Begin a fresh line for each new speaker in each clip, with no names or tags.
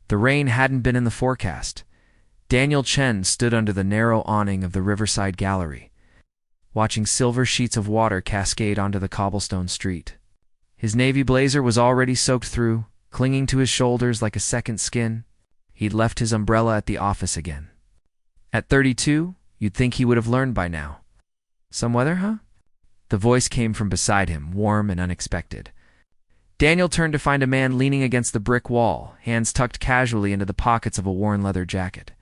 The rain hadn't been in the forecast. Daniel Chen stood under the narrow awning of the Riverside Gallery, watching silver sheets of water cascade onto the cobblestone street. His navy blazer was already soaked through, clinging to his shoulders like a second skin. He'd left his umbrella at the office again. At 32, you'd think he would have learned by now. Some weather, huh? The voice came from beside him, warm and unexpected. Daniel turned to find a man leaning against the brick wall, hands tucked casually into the pockets of a worn leather jacket.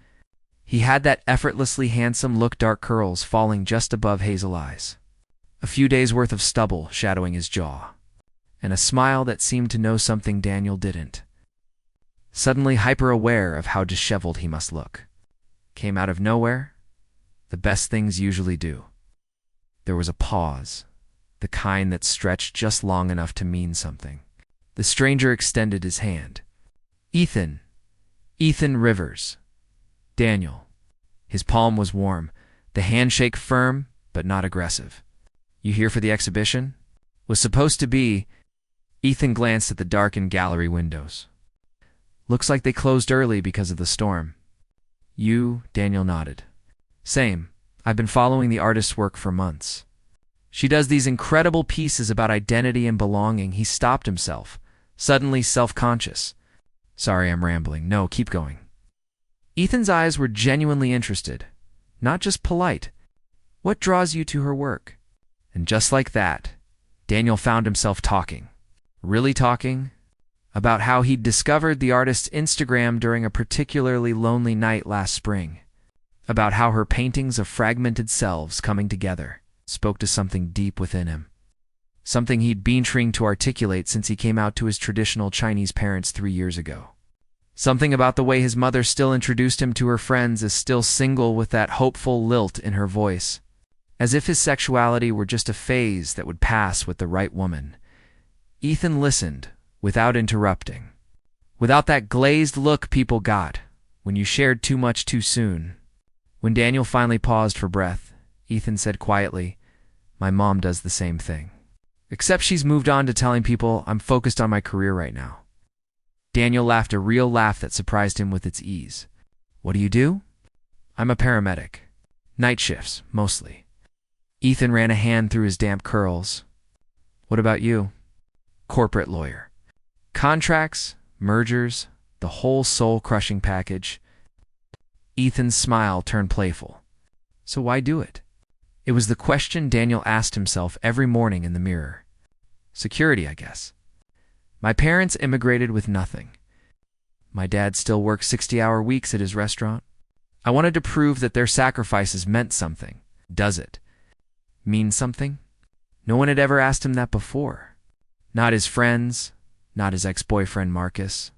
He had that effortlessly handsome look, dark curls falling just above hazel eyes, a few days' worth of stubble shadowing his jaw, and a smile that seemed to know something Daniel didn't. Suddenly hyper-aware of how disheveled he must look. Came out of nowhere? The best things usually do. There was a pause, the kind that stretched just long enough to mean something. The stranger extended his hand. Ethan Rivers. Daniel. His palm was warm, the handshake firm but not aggressive. You here for the exhibition? Was supposed to be. Ethan glanced at the darkened gallery windows. Looks like they closed early because of the storm. You, Daniel nodded. Same. I've been following the artist's work for months. She does these incredible pieces about identity and belonging. He stopped himself, suddenly self-conscious. Sorry, I'm rambling. No, keep going. Ethan's eyes were genuinely interested, not just polite. What draws you to her work? And just like that, Daniel found himself talking. Really talking? About how he'd discovered the artist's Instagram during a particularly lonely night last spring. About how her paintings of fragmented selves coming together spoke to something deep within him. Something he'd been trying to articulate since he came out to his traditional Chinese parents 3 years ago. Something about the way his mother still introduced him to her friends as still single, with that hopeful lilt in her voice. As if his sexuality were just a phase that would pass with the right woman. Ethan listened, without interrupting. Without that glazed look people got when you shared too much too soon. When Daniel finally paused for breath, Ethan said quietly, "My mom does the same thing. Except she's moved on to telling people I'm focused on my career right now." Daniel laughed, a real laugh that surprised him with its ease. "What do you do?" "I'm a paramedic. Night shifts, mostly." Ethan ran a hand through his damp curls. "What about you?" "Corporate lawyer. Contracts, mergers, the whole soul-crushing package." Ethan's smile turned playful. "So why do it?" It was the question Daniel asked himself every morning in the mirror. "Security, I guess. My parents immigrated with nothing. My dad still works 60-hour weeks at his restaurant. I wanted to prove that their sacrifices meant something. Does it mean something?" No one had ever asked him that before. Not his friends, not his ex-boyfriend Marcus,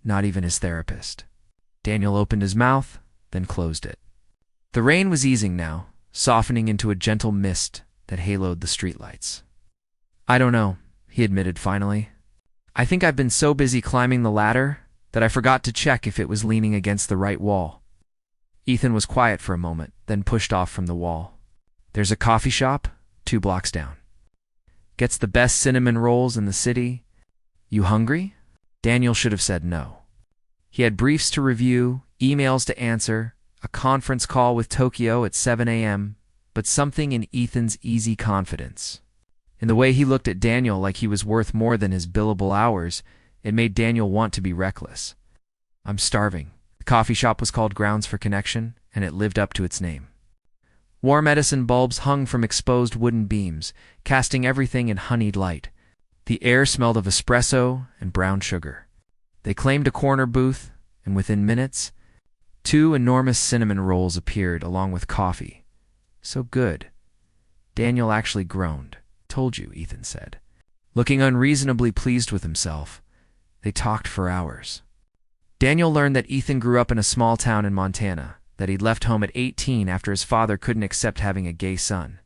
not even his therapist. Daniel opened his mouth, then closed it. The rain was easing now, softening into a gentle mist that haloed the streetlights. "I don't know," he admitted finally. "I think I've been so busy climbing the ladder that I forgot to check if it was leaning against the right wall." Ethan was quiet for a moment, then pushed off from the wall. "There's a coffee shop 2 blocks down. Gets the best cinnamon rolls in the city. You hungry?" Daniel should have said no. He had briefs to review, emails to answer, a conference call with Tokyo at 7 a.m., but something in Ethan's easy confidence, in the way he looked at Daniel like he was worth more than his billable hours, it made Daniel want to be reckless. "I'm starving." The coffee shop was called Grounds for Connection, and it lived up to its name. Warm Edison bulbs hung from exposed wooden beams, casting everything in honeyed light. The air smelled of espresso and brown sugar. They claimed a corner booth, and within minutes, 2 enormous cinnamon rolls appeared along with coffee. So good. Daniel actually groaned. "Told you," Ethan said, looking unreasonably pleased with himself. They talked for hours. Daniel learned that Ethan grew up in a small town in Montana, that he'd left home at 18 after his father couldn't accept having a gay son,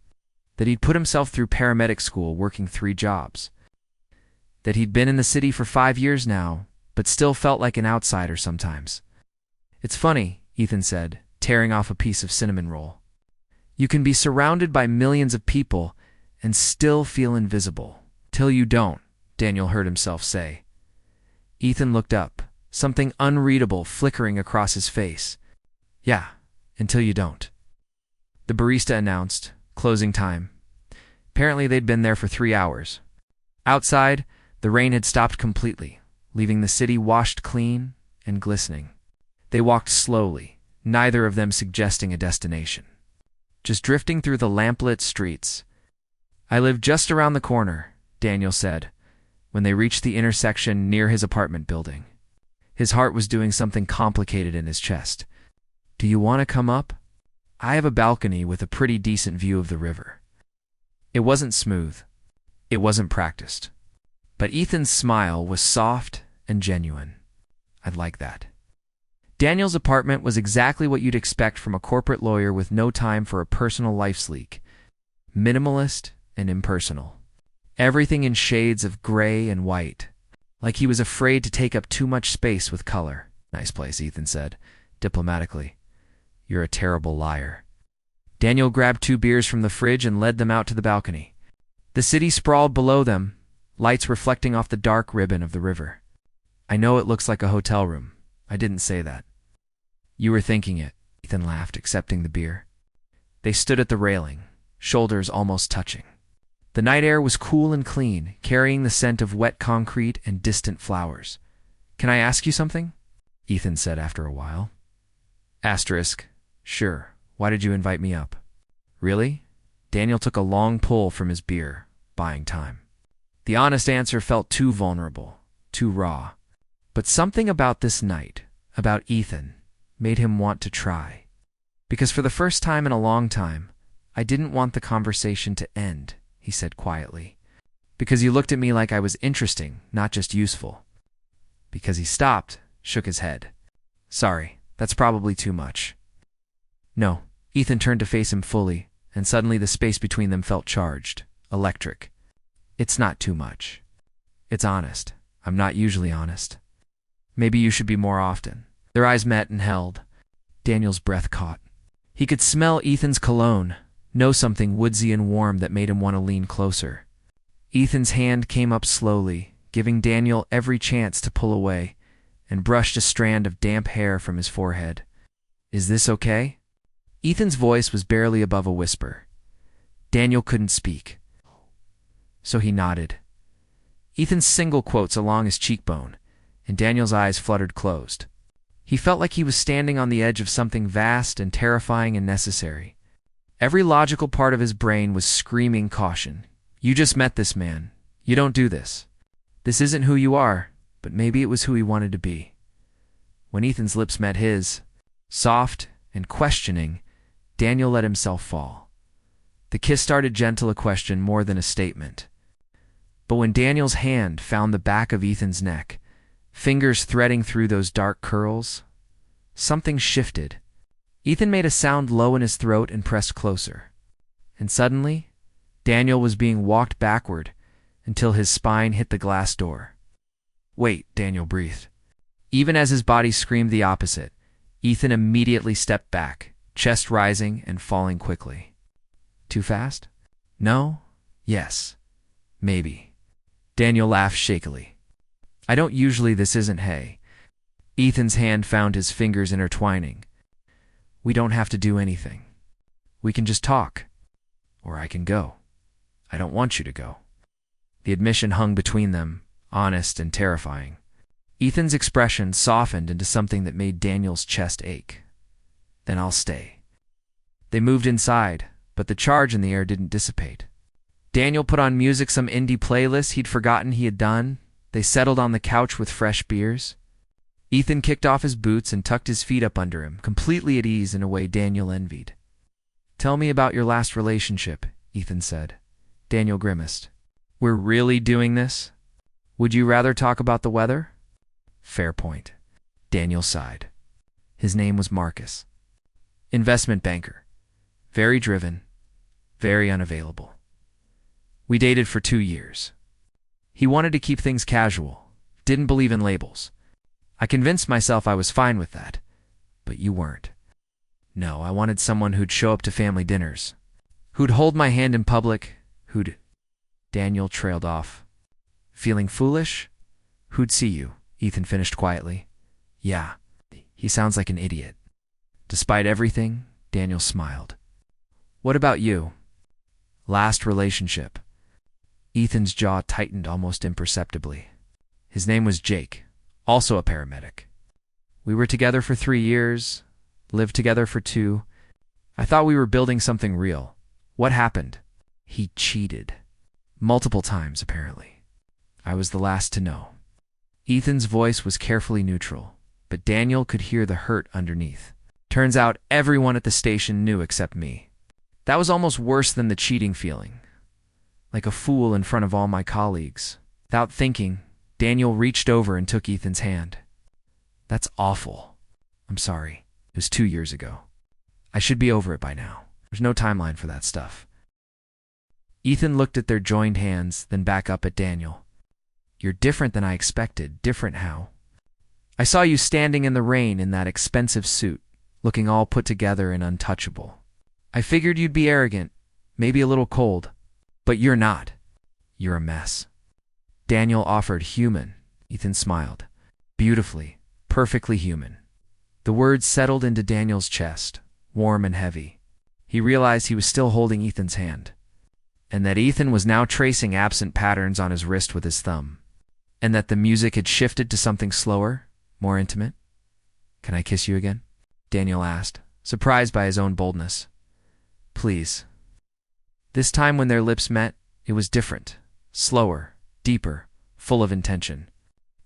that he'd put himself through paramedic school working 3 jobs, that he'd been in the city for 5 years now, but still felt like an outsider sometimes. "It's funny," Ethan said, tearing off a piece of cinnamon roll. "You can be surrounded by millions of people and still feel invisible. Till you don't," Daniel heard himself say. Ethan looked up, something unreadable flickering across his face. Yeah, until you don't. The barista announced, closing time. Apparently they'd been there for 3 hours. Outside, the rain had stopped completely, leaving the city washed clean and glistening. They walked slowly, neither of them suggesting a destination. Just drifting through the lamplit streets. I live just around the corner, Daniel said, when they reached the intersection near his apartment building. His heart was doing something complicated in his chest. Do you want to come up? I have a balcony with a pretty decent view of the river. It wasn't smooth. It wasn't practiced. But Ethan's smile was soft and genuine. I'd like that. Daniel's apartment was exactly what you'd expect from a corporate lawyer with no time for a personal life leak. Minimalist and impersonal. Everything in shades of gray and white, like he was afraid to take up too much space with color. Nice place, Ethan said, diplomatically. You're a terrible liar. Daniel grabbed 2 beers from the fridge and led them out to the balcony. The city sprawled below them, lights reflecting off the dark ribbon of the river. I know it looks like a hotel room. I didn't say that. You were thinking it, Ethan laughed, accepting the beer. They stood at the railing, shoulders almost touching. The night air was cool and clean, carrying the scent of wet concrete and distant flowers. Can I ask you something? Ethan said after a while. Asterisk. Sure. Why did you invite me up? Really? Daniel took a long pull from his beer, buying time. The honest answer felt too vulnerable, too raw. But something about this night, about Ethan, made him want to try. Because for the first time in a long time, I didn't want the conversation to end, he said quietly. Because you looked at me like I was interesting, not just useful. Because he stopped, shook his head. Sorry, that's probably too much. No. Ethan turned to face him fully, and suddenly the space between them felt charged, electric. It's not too much. It's honest. I'm not usually honest. Maybe you should be more often. Their eyes met and held. Daniel's breath caught. He could smell Ethan's cologne, know something woodsy and warm that made him want to lean closer. Ethan's hand came up slowly, giving Daniel every chance to pull away, and brushed a strand of damp hair from his forehead. Is this okay? Ethan's voice was barely above a whisper. Daniel couldn't speak. So he nodded. Ethan's single quotes along his cheekbone, and Daniel's eyes fluttered closed. He felt like he was standing on the edge of something vast and terrifying and necessary. Every logical part of his brain was screaming caution. You just met this man. You don't do this. This isn't who you are, but maybe it was who he wanted to be. When Ethan's lips met his, soft and questioning, Daniel let himself fall. The kiss started gentle, a question more than a statement. But when Daniel's hand found the back of Ethan's neck, fingers threading through those dark curls, something shifted. Ethan made a sound low in his throat and pressed closer. And suddenly, Daniel was being walked backward until his spine hit the glass door. Wait, Daniel breathed. Even as his body screamed the opposite, Ethan immediately stepped back, chest rising and falling quickly. Too fast? No? Yes. Maybe. Daniel laughed shakily. I don't usually. This isn't hay. Ethan's hand found his fingers intertwining. We don't have to do anything. We can just talk. Or I can go. I don't want you to go. The admission hung between them, honest and terrifying. Ethan's expression softened into something that made Daniel's chest ache. Then I'll stay. They moved inside, but the charge in the air didn't dissipate. Daniel put on music, some indie playlist he'd forgotten he had done. They settled on the couch with fresh beers. Ethan kicked off his boots and tucked his feet up under him, completely at ease in a way Daniel envied. Tell me about your last relationship, Ethan said. Daniel grimaced. We're really doing this? Would you rather talk about the weather? Fair point. Daniel sighed. His name was Marcus. Investment banker. Very driven. Very unavailable. We dated for 2 years. He wanted to keep things casual. Didn't believe in labels. I convinced myself I was fine with that. But you weren't. No, I wanted someone who'd show up to family dinners. Who'd hold my hand in public. Who'd... Daniel trailed off. Feeling foolish? Who'd see you? Ethan finished quietly. Yeah, he sounds like an idiot. Despite everything, Daniel smiled. What about you? Last relationship. Ethan's jaw tightened almost imperceptibly. His name was Jake, also a paramedic. We were together for 3 years, lived together for 2. I thought we were building something real. What happened? He cheated. Multiple times, apparently. I was the last to know. Ethan's voice was carefully neutral, but Daniel could hear the hurt underneath. Turns out everyone at the station knew except me. That was almost worse than the cheating feeling. Like a fool in front of all my colleagues. Without thinking, Daniel reached over and took Ethan's hand. That's awful. I'm sorry. It was 2 years ago. I should be over it by now. There's no timeline for that stuff. Ethan looked at their joined hands, then back up at Daniel. You're different than I expected. Different how? I saw you standing in the rain in that expensive suit, looking all put together and untouchable. I figured you'd be arrogant, maybe a little cold. But you're not. You're a mess. Daniel offered human. Ethan smiled. Beautifully, perfectly human. The words settled into Daniel's chest, warm and heavy. He realized he was still holding Ethan's hand, and that Ethan was now tracing absent patterns on his wrist with his thumb, and that the music had shifted to something slower, more intimate. Can I kiss you again? Daniel asked, surprised by his own boldness. Please. This time when their lips met, it was different, slower, deeper, full of intention.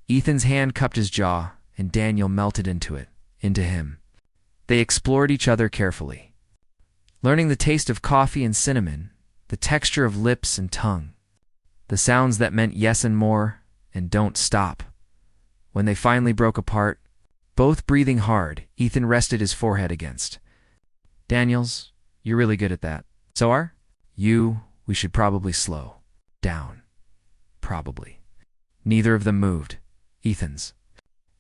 Ethan's hand cupped his jaw, and Daniel melted into it, into him. They explored each other carefully, learning the taste of coffee and cinnamon, the texture of lips and tongue, the sounds that meant yes and more, and don't stop. When they finally broke apart, both breathing hard, Ethan rested his forehead against Daniel's. You're really good at that. So are? We should probably slow down. Probably. Neither of them moved. Ethan's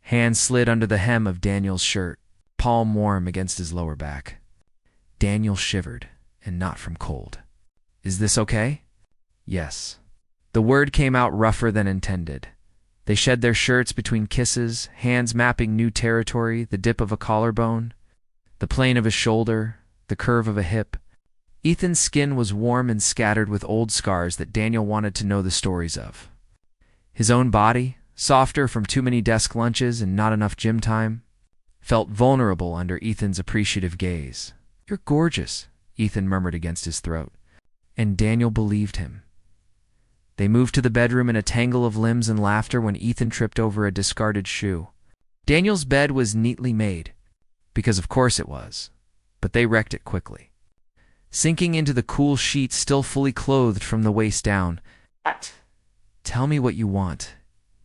hand slid under the hem of Daniel's shirt, palm warm against his lower back. Daniel shivered, and not from cold. Is this okay? Yes. The word came out rougher than intended. They shed their shirts between kisses, hands mapping new territory, the dip of a collarbone, the plane of a shoulder, the curve of a hip. Ethan's skin was warm and scattered with old scars that Daniel wanted to know the stories of. His own body, softer from too many desk lunches and not enough gym time, felt vulnerable under Ethan's appreciative gaze. You're gorgeous, Ethan murmured against his throat, and Daniel believed him. They moved to the bedroom in a tangle of limbs and laughter when Ethan tripped over a discarded shoe. Daniel's bed was neatly made, because of course it was, but they wrecked it quickly. Sinking into the cool sheets, still fully clothed from the waist down. Tell me what you want,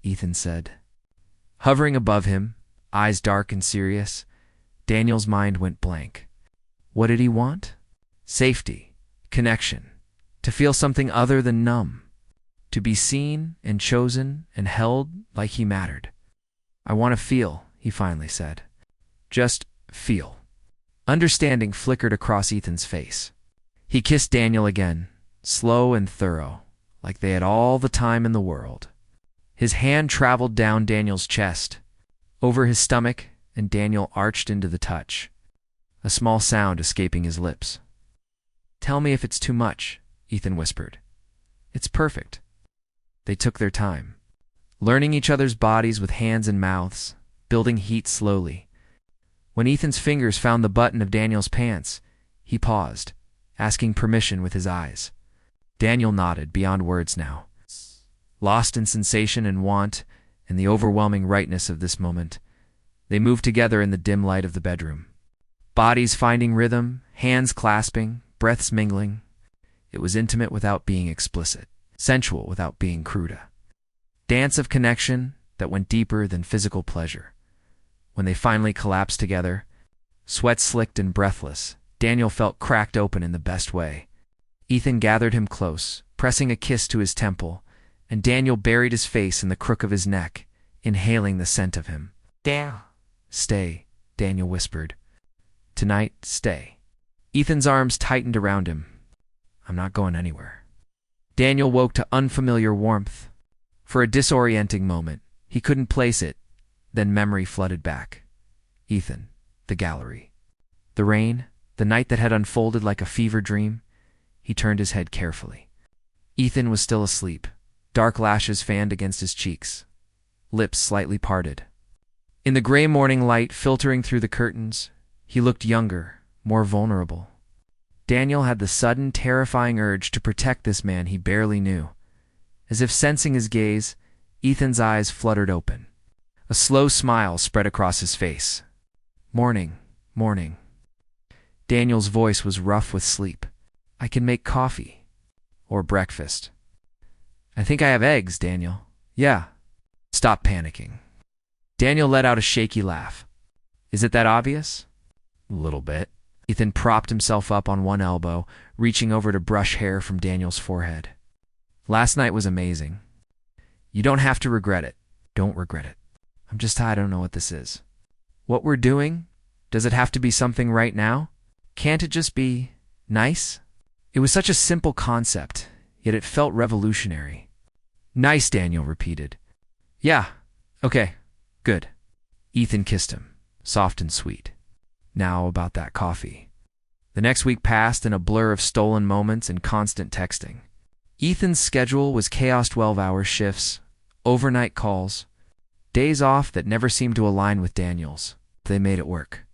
Ethan said. Hovering above him, eyes dark and serious, Daniel's mind went blank. What did he want? Safety, connection, to feel something other than numb, to be seen and chosen and held like he mattered. I want to feel, he finally said. Just feel. Understanding flickered across Ethan's face. He kissed Daniel again, slow and thorough, like they had all the time in the world. His hand traveled down Daniel's chest, over his stomach, and Daniel arched into the touch, a small sound escaping his lips. Tell me if it's too much, Ethan whispered. It's perfect. They took their time, learning each other's bodies with hands and mouths, building heat slowly. When Ethan's fingers found the button of Daniel's pants, he paused, asking permission with his eyes. Daniel nodded beyond words now, lost in sensation and want and the overwhelming rightness of this moment. They moved together in the dim light of the bedroom, bodies finding rhythm, hands clasping, breaths mingling. It was intimate without being explicit, sensual without being crude. Dance of connection that went deeper than physical pleasure. When they finally collapsed together, sweat slicked and breathless, Daniel felt cracked open in the best way. Ethan gathered him close, pressing a kiss to his temple, and Daniel buried his face in the crook of his neck, inhaling the scent of him. Damn. Stay, Daniel whispered. Tonight, stay. Ethan's arms tightened around him. I'm not going anywhere. Daniel woke to unfamiliar warmth. For a disorienting moment, he couldn't place it, Then memory flooded back. Ethan, the gallery. The rain, the night that had unfolded like a fever dream. He turned his head carefully. Ethan was still asleep, dark lashes fanned against his cheeks, lips slightly parted. In the gray morning light filtering through the curtains, he looked younger, more vulnerable. Daniel had the sudden, terrifying urge to protect this man he barely knew. As if sensing his gaze, Ethan's eyes fluttered open. A slow smile spread across his face. "Morning, morning." Daniel's voice was rough with sleep. "I can make coffee. Or breakfast." "I think I have eggs, Daniel." "Yeah." "Stop panicking." Daniel let out a shaky laugh. "Is it that obvious?" "A little bit." Ethan propped himself up on one elbow, reaching over to brush hair from Daniel's forehead. "Last night was amazing. You don't have to regret it. Don't regret it. I don't know what this is. What we're doing, does it have to be something right now? Can't it just be nice?" It was such a simple concept, yet it felt revolutionary. "Nice," Daniel repeated. "Yeah, okay, good." Ethan kissed him, soft and sweet. "Now about that coffee." The next week passed in a blur of stolen moments and constant texting. Ethan's schedule was chaos: 12-hour shifts, overnight calls, days off that never seemed to align with Daniel's. They made it work.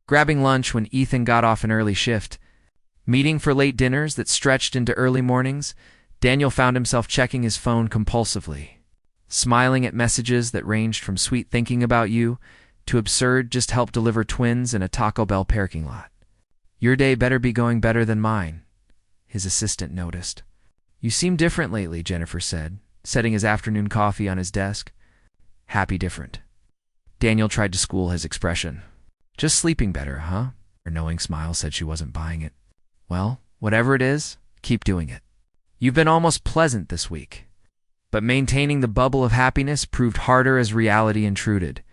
Grabbing lunch when Ethan got off an early shift, meeting for late dinners that stretched into early mornings, Daniel found himself checking his phone compulsively, smiling at messages that ranged from "sweet thinking about you" to absurd "just help deliver twins in a Taco Bell parking lot." "Your day better be going better than mine," his assistant noticed. "You seem different lately," Jennifer said, setting his afternoon coffee on his desk. "Happy different." Daniel tried to school his expression. "Just sleeping better, huh?" Her knowing smile said she wasn't buying it. "Well, whatever it is, keep doing it. You've been almost pleasant this week." But maintaining the bubble of happiness proved harder as reality intruded.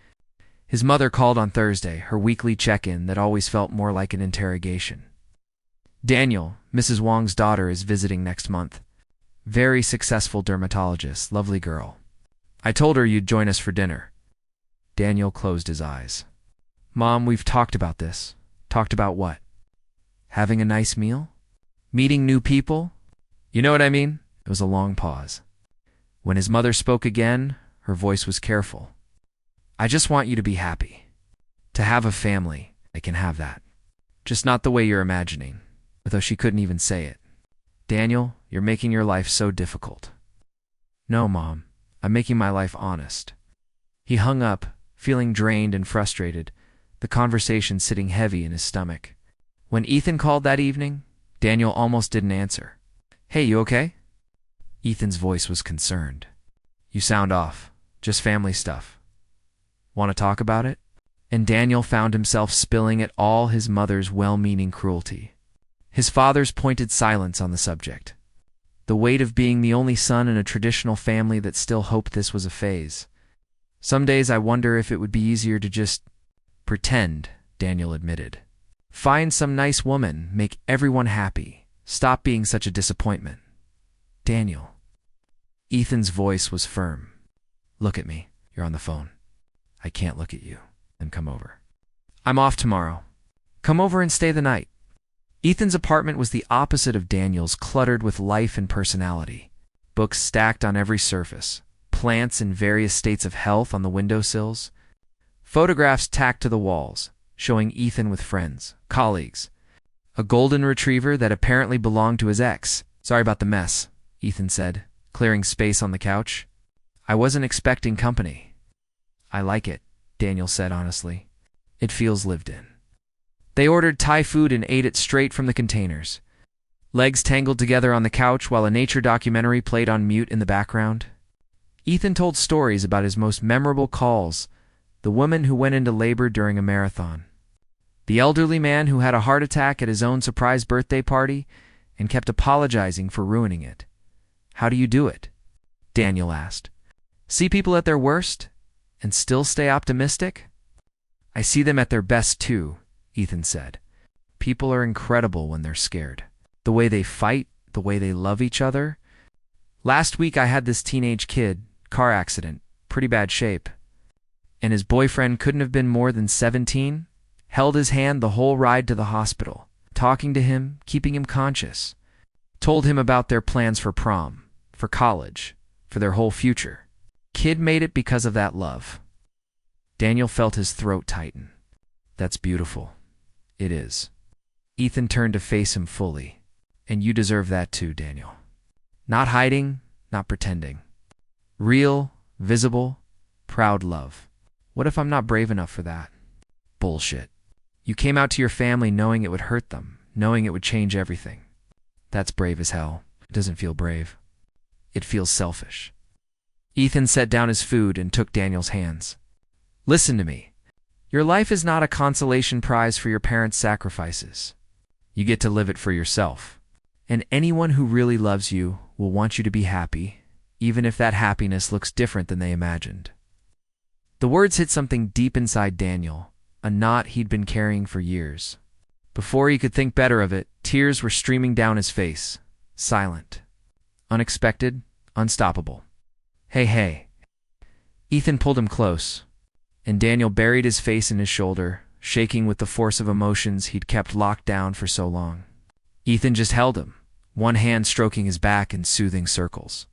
His mother called on Thursday, her weekly check-in that always felt more like an interrogation. "Daniel, Mrs. Wong's daughter, is visiting next month. Very successful dermatologist, lovely girl. I told her you'd join us for dinner." Daniel closed his eyes. "Mom, we've talked about this." "Talked about what?" "Having a nice meal? Meeting new people? You know what I mean?" It was a long pause. When his mother spoke again, her voice was careful. "I just want you to be happy. To have a family, I can have that. Just not the way you're imagining." Though she couldn't even say it. "Daniel, you're making your life so difficult." "No, Mom. I'm making my life honest." He hung up, feeling drained and frustrated, the conversation sitting heavy in his stomach. When Ethan called that evening, Daniel almost didn't answer. "Hey, you okay?" Ethan's voice was concerned. "You sound off. Just family stuff. Want to talk about it?" And Daniel found himself spilling at all his mother's well-meaning cruelty. His father's pointed silence on the subject. The weight of being the only son in a traditional family that still hoped this was a phase. "Some days I wonder if it would be easier to just pretend," Daniel admitted. "Find some nice woman, make everyone happy. Stop being such a disappointment." "Daniel." Ethan's voice was firm. "Look at me. You're on the phone. I can't look at you. Then come over." "I'm off tomorrow. Come over and stay the night." Ethan's apartment was the opposite of Daniel's, cluttered with life and personality. Books stacked on every surface, plants in various states of health on the windowsills, photographs tacked to the walls, showing Ethan with friends, colleagues, a golden retriever that apparently belonged to his ex. "Sorry about the mess," Ethan said, clearing space on the couch. "I wasn't expecting company." "I like it," Daniel said honestly. "It feels lived in." They ordered Thai food and ate it straight from the containers. Legs tangled together on the couch while a nature documentary played on mute in the background. Ethan told stories about his most memorable calls, the woman who went into labor during a marathon, the elderly man who had a heart attack at his own surprise birthday party and kept apologizing for ruining it. "How do you do it?" Daniel asked. "See people at their worst and still stay optimistic?" "I see them at their best too," Ethan said. "People are incredible when they're scared. The way they fight, the way they love each other. Last week I had this teenage kid, car accident, pretty bad shape. and his boyfriend couldn't have been more than 17, held his hand the whole ride to the hospital, talking to him, keeping him conscious, told him about their plans for prom, for college, for their whole future. Kid made it because of that love. Daniel felt his throat tighten. That's beautiful. It is. Ethan turned to face him fully. And you deserve that too, Daniel. Not hiding, not pretending. Real, visible, proud love. What if I'm not brave enough for that? Bullshit. You came out to your family knowing it would hurt them, knowing it would change everything. That's brave as hell. It doesn't feel brave. It feels selfish. Ethan set down his food and took Daniel's hands. Listen to me. Your life is not a consolation prize for your parents' sacrifices. You get to live it for yourself. And anyone who really loves you will want you to be happy, even if that happiness looks different than they imagined. The words hit something deep inside Daniel, a knot he'd been carrying for years. Before he could think better of it, tears were streaming down his face, silent, unexpected, unstoppable. Hey. Ethan pulled him close, and Daniel buried his face in his shoulder, shaking with the force of emotions he'd kept locked down for so long. Ethan just held him, one hand stroking his back in soothing circles,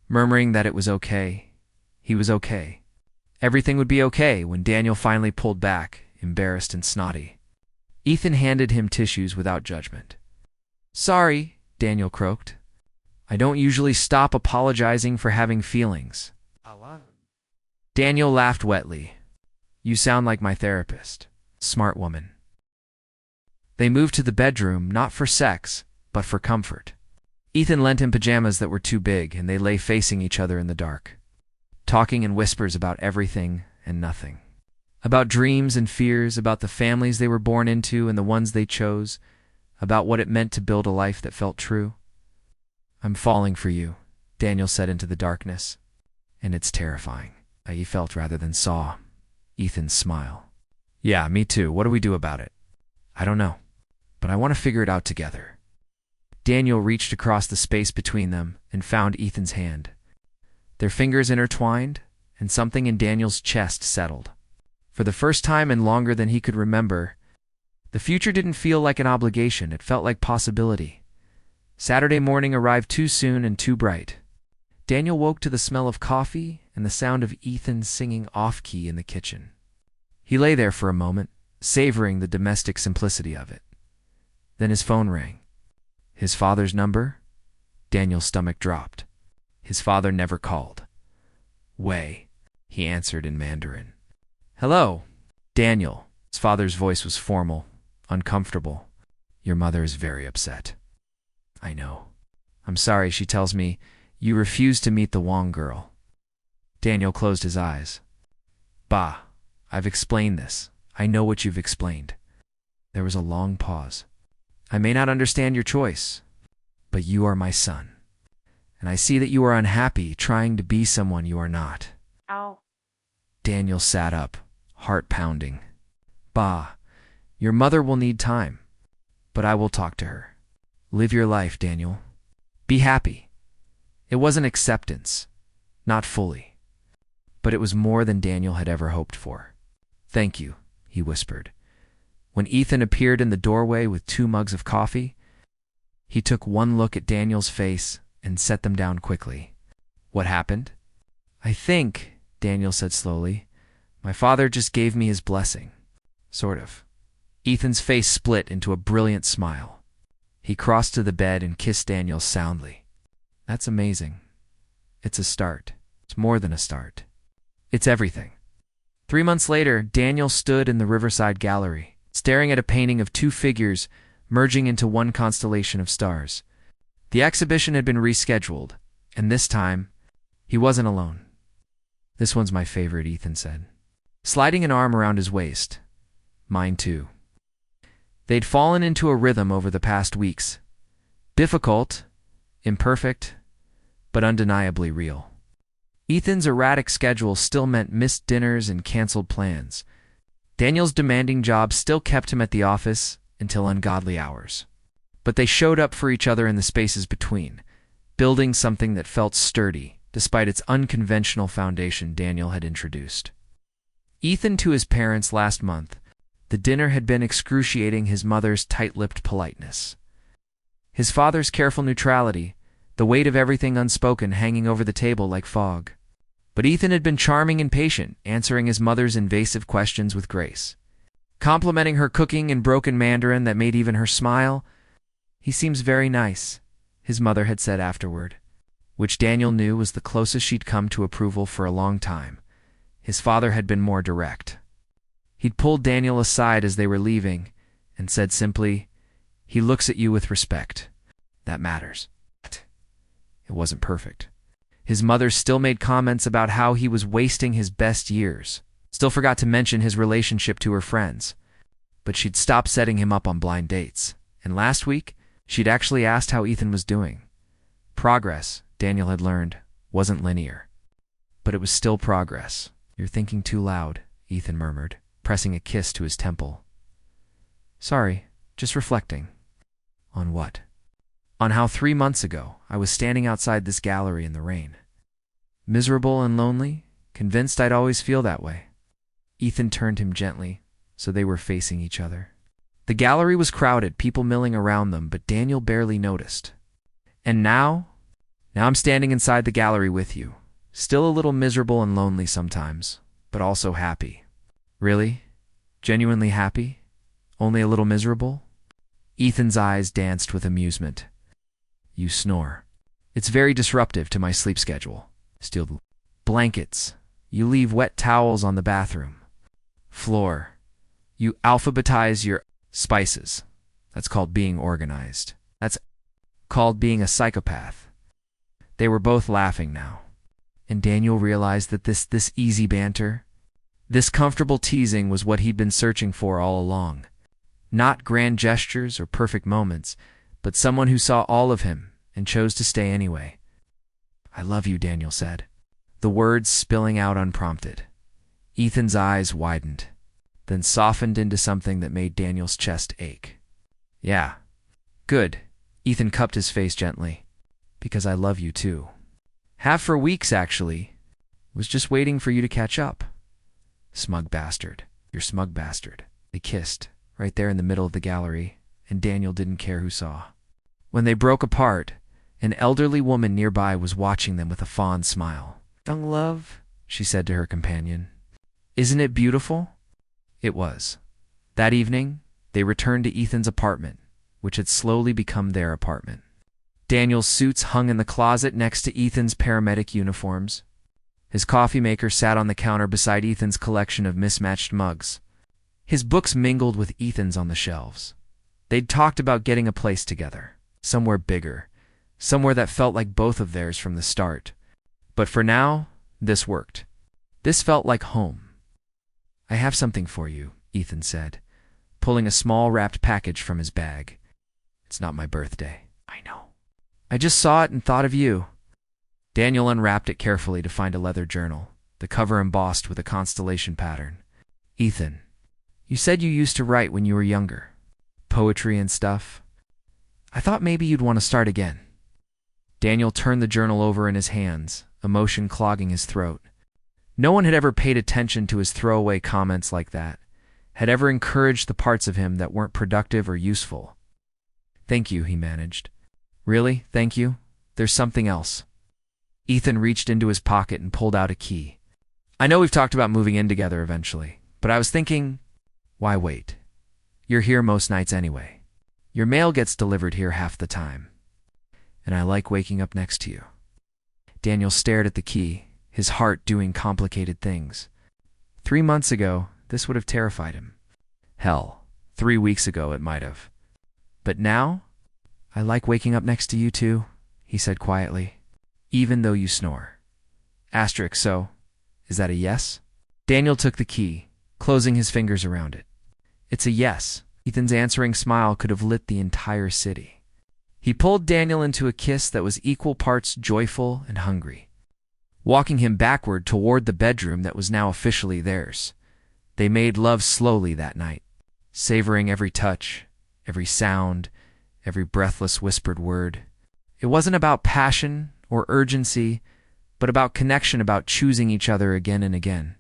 murmuring that it was okay. He was okay. Everything would be okay when Daniel finally pulled back, embarrassed and snotty. Ethan handed him tissues without judgment. Sorry, Daniel croaked. I don't usually stop apologizing for having feelings. Daniel laughed wetly. You sound like my therapist. Smart woman. They moved to the bedroom, not for sex, but for comfort. Ethan lent him pajamas that were too big, and they lay facing each other in the dark, talking in whispers about everything and nothing. About dreams and fears, about the families they were born into and the ones they chose, about what it meant to build a life that felt true. I'm falling for you, Daniel said into the darkness. And it's terrifying. He felt rather than saw Ethan's smile. Yeah, me too. What do we do about it? I don't know, but I want to figure it out together. Daniel reached across the space between them and found Ethan's hand. Their fingers intertwined, and something in Daniel's chest settled. For the first time and longer than he could remember, the future didn't feel like an obligation. It felt like possibility. Saturday morning arrived too soon and too bright. Daniel woke to the smell of coffee and the sound of Ethan singing off-key in the kitchen. He lay there for a moment, savoring the domestic simplicity of it. Then his phone rang. His father's number? Daniel's stomach dropped. His father never called. Wei, he answered in Mandarin. Hello, Daniel. His father's voice was formal, uncomfortable. Your mother is very upset. I know. I'm sorry, she tells me you refused to meet the Wong girl. Daniel closed his eyes. Bah, I've explained this. I know what you've explained. There was a long pause. I may not understand your choice, but you are my son. And I see that you are unhappy trying to be someone you are not.
Ow.
Daniel sat up, heart pounding. Bah, your mother will need time, but I will talk to her. Live your life, Daniel. Be happy. It wasn't acceptance, not fully, but it was more than Daniel had ever hoped for. Thank you, he whispered. When Ethan appeared in the doorway with 2 mugs of coffee, he took one look at Daniel's face and set them down quickly. What happened? I think, Daniel said slowly, my father just gave me his blessing. Sort of. Ethan's face split into a brilliant smile. He crossed to the bed and kissed Daniel soundly. That's amazing. It's a start. It's more than a start. It's everything. 3 months later, Daniel stood in the Riverside Gallery, staring at a painting of 2 figures merging into one constellation of stars. The exhibition had been rescheduled, and this time, he wasn't alone. This one's my favorite, Ethan said, sliding an arm around his waist. Mine too. They'd fallen into a rhythm over the past weeks. Difficult, imperfect, but undeniably real. Ethan's erratic schedule still meant missed dinners and canceled plans. Daniel's demanding job still kept him at the office until ungodly hours. But they showed up for each other in the spaces between, building something that felt sturdy, despite its unconventional foundation Daniel had introduced. Ethan to his parents last month. The dinner had been excruciating, his mother's tight-lipped politeness, his father's careful neutrality, the weight of everything unspoken hanging over the table like fog. But Ethan had been charming and patient, answering his mother's invasive questions with grace, complimenting her cooking in broken Mandarin that made even her smile. "He seems very nice," his mother had said afterward, which Daniel knew was the closest she'd come to approval for a long time. His father had been more direct. He'd pulled Daniel aside as they were leaving and said simply, "He looks at you with respect. That matters." It wasn't perfect. His mother still made comments about how he was wasting his best years, still forgot to mention his relationship to her friends, but she'd stopped setting him up on blind dates. And last week, she'd actually asked how Ethan was doing. Progress, Daniel had learned, wasn't linear. But it was still progress. "You're thinking too loud," Ethan murmured, pressing a kiss to his temple. "Sorry, just reflecting." "On what?" "On how 3 months ago I was standing outside this gallery in the rain. Miserable and lonely, convinced I'd always feel that way." Ethan turned him gently, so they were facing each other. The gallery was crowded, people milling around them, but Daniel barely noticed. "And now I'm standing inside the gallery with you, still a little miserable and lonely sometimes, but also happy." "Really? Genuinely happy? Only a little miserable?" Ethan's eyes danced with amusement. "You snore. It's very disruptive to my sleep schedule. Steal the blankets. You leave wet towels on the bathroom floor. You alphabetize your spices. That's called being organized. That's called being a psychopath." They were both laughing now, and Daniel realized that this easy banter, this comfortable teasing was what he'd been searching for all along. Not grand gestures or perfect moments, but someone who saw all of him and chose to stay anyway. "I love you," Daniel said, the words spilling out unprompted. Ethan's eyes widened, then softened into something that made Daniel's chest ache. "Yeah, good." Ethan cupped his face gently. "Because I love you too. Have for weeks, actually. Was just waiting for you to catch up." "Smug bastard. You're smug bastard." They kissed, right there in the middle of the gallery, and Daniel didn't care who saw. When they broke apart, an elderly woman nearby was watching them with a fond smile. "Young love," she said to her companion. "Isn't it beautiful?" It was. That evening, they returned to Ethan's apartment, which had slowly become their apartment. Daniel's suits hung in the closet next to Ethan's paramedic uniforms. His coffee maker sat on the counter beside Ethan's collection of mismatched mugs. His books mingled with Ethan's on the shelves. They'd talked about getting a place together, somewhere bigger, somewhere that felt like both of theirs from the start. But for now, this worked. This felt like home. "I have something for you," Ethan said, pulling a small wrapped package from his bag. "It's not my birthday." "I know. I just saw it and thought of you." Daniel unwrapped it carefully to find a leather journal, the cover embossed with a constellation pattern. "Ethan, you said you used to write when you were younger. Poetry and stuff. I thought maybe you'd want to start again." Daniel turned the journal over in his hands, emotion clogging his throat. No one had ever paid attention to his throwaway comments like that, had ever encouraged the parts of him that weren't productive or useful. "Thank you," he managed. "Really, thank you? There's something else." Ethan reached into his pocket and pulled out a key. "I know we've talked about moving in together eventually, but I was thinking, why wait? You're here most nights anyway. Your mail gets delivered here half the time. And I like waking up next to you." Daniel stared at the key, his heart doing complicated things. 3 months ago, this would have terrified him. Hell, 3 weeks ago it might have. But now, "I like waking up next to you too," he said quietly, "even though you snore." So, is that a yes? Daniel took the key, closing his fingers around it. "It's a yes." Ethan's answering smile could have lit the entire city. He pulled Daniel into a kiss that was equal parts joyful and hungry, walking him backward toward the bedroom that was now officially theirs. They made love slowly that night, savoring every touch, every sound, every breathless whispered word. It wasn't about passion or urgency, but about connection, about choosing each other again and again.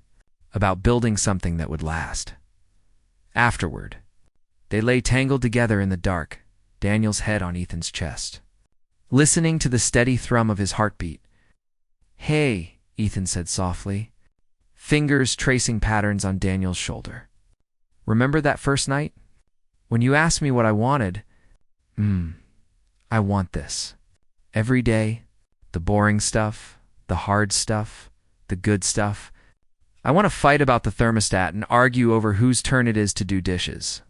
about building something that would last. Afterward, they lay tangled together in the dark, Daniel's head on Ethan's chest, listening to the steady thrum of his heartbeat. "Hey," Ethan said softly, fingers tracing patterns on Daniel's shoulder. "Remember that first night? When you asked me what I wanted? I want this. Every day, the boring stuff, the hard stuff, the good stuff. I want to fight about the thermostat and argue over whose turn it is to do dishes.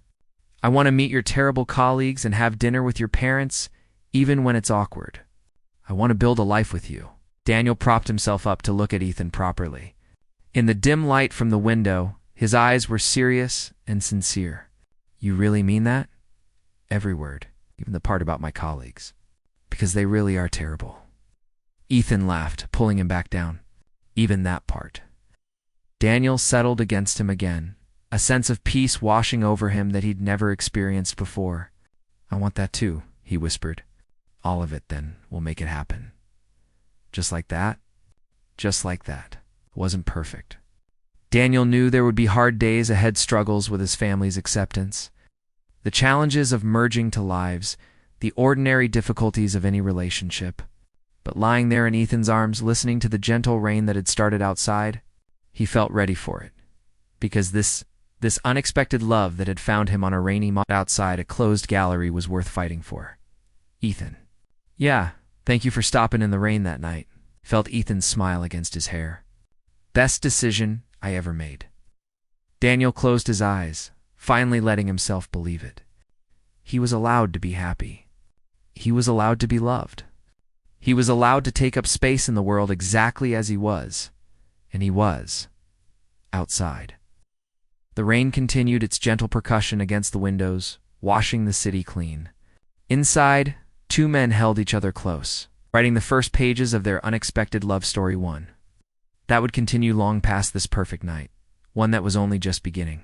I want to meet your terrible colleagues and have dinner with your parents, even when it's awkward. I want to build a life with you." Daniel propped himself up to look at Ethan properly. In the dim light from the window, his eyes were serious and sincere. "You really mean that?" "Every word, even the part about my colleagues. Because they really are terrible." Ethan laughed, pulling him back down. "Even that part." Daniel settled against him again, a sense of peace washing over him that he'd never experienced before. "I want that too," he whispered. "All of it, then. We'll make it happen." "Just like that?" "Just like that." It wasn't perfect. Daniel knew there would be hard days ahead, struggles with his family's acceptance, the challenges of merging to lives, the ordinary difficulties of any relationship. But lying there in Ethan's arms, listening to the gentle rain that had started outside, he felt ready for it. Because this unexpected love that had found him on a rainy morning outside a closed gallery was worth fighting for. "Ethan." "Yeah, thank you for stopping in the rain that night." Felt Ethan's smile against his hair. "Best decision I ever made." Daniel closed his eyes, finally letting himself believe it. He was allowed to be happy. He was allowed to be loved. He was allowed to take up space in the world exactly as he was. And he was. Outside. The rain continued its gentle percussion against the windows, washing the city clean. Inside, two men held each other close, writing the first pages of their unexpected love story, one that would continue long past this perfect night, one that was only just beginning.